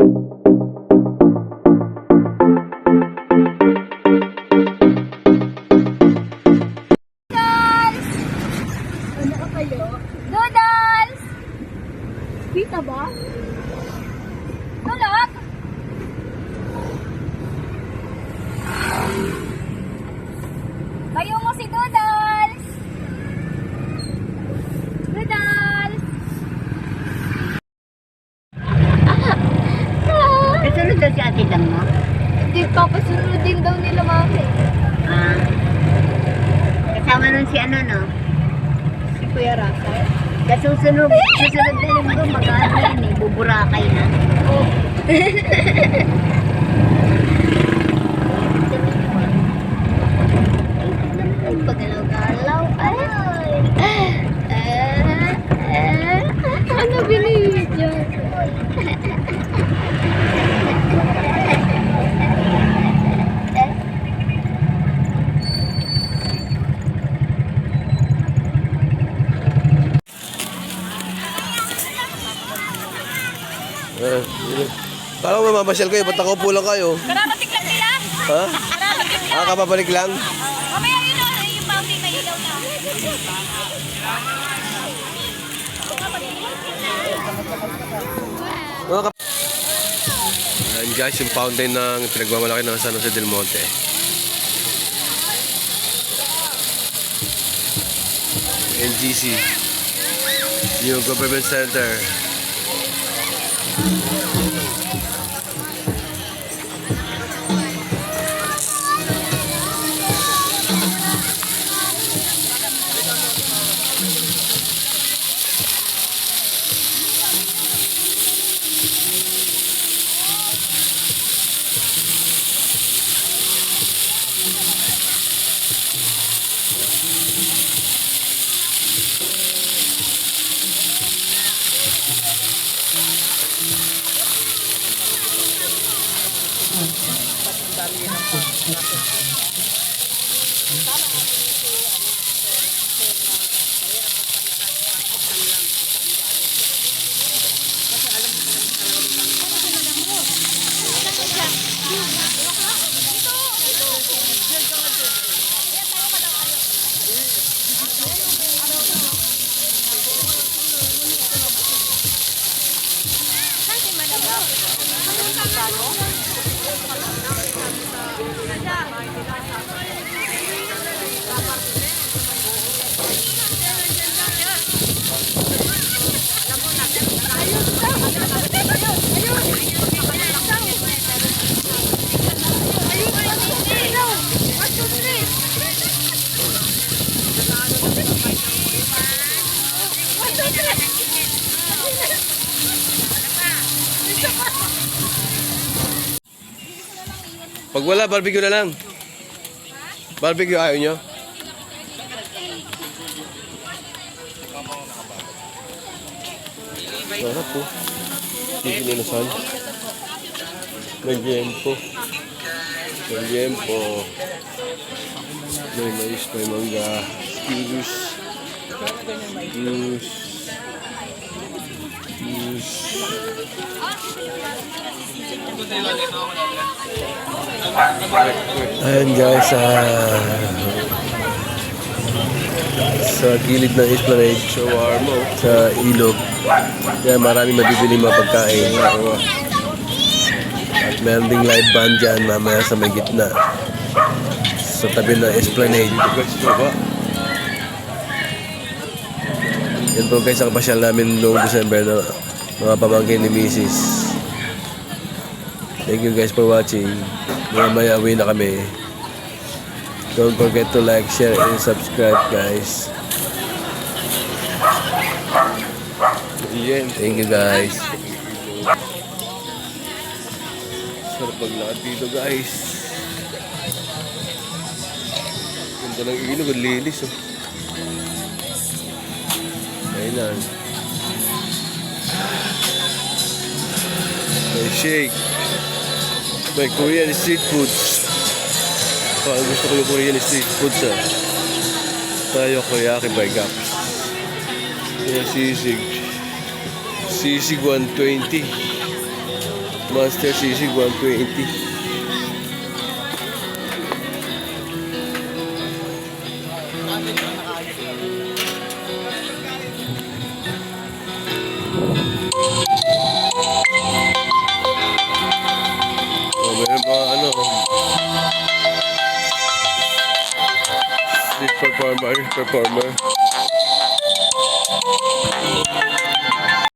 Noodles! Kita ba? Tulog! Kayo mo si Noodles! Noodles! Kasunod daw si ate lang mo? Hindi, papasunodin daw nila mami. Ah. Kasama nun si ano, no? Si Kuya Rafael? Susunod na linggo, mag-ano yan eh, buburakay na. Oh. Ay, pagalaw-galaw. Ay! Ano binibidyo? Kala ko mamasyal kayo, ba't nakaupo lang kayo? Kararating lang nila. Ha? Kararating lang. Kapabalik lang? Mamaya yun o, yung mountain na ilaw na. Mga kap... Ayan guys, yung fountain ng pinagmamalaki ng San Jose del Monte. NGC New Government Center. Pag wala, barbecue na lang. Barbecue ayaw nyo? Sarap po. Chicken inasal. May liempo. May liempo. May mais, may mangga. Juice. Juice. Juice. Ayan guys, sa gilid ng Esplanade, sa ilog. Kaya maraming mabibili mga pagkain. At meron ding live band dyan mamaya sa may gitna. Sa tabi ng Esplanade. Yan po guys, ang kapasyal namin noong December na mga pamangkin ni Mrs. Thank you guys for watching. Mamaya uwi na kami. Don't forget to like, share, and subscribe guys. Thank you guys. Sarap maglakad dito guys. Ganda ng ilog, ang linis oh. Ayun lang. May shake. May Korean street foods. Parang gusto ko yung Korean street foods ah. Tayo Koreaki by Gaps. Kaya sisig. Sisig 120. Monster Sisig 120. Oh, meron pa ano, street performer.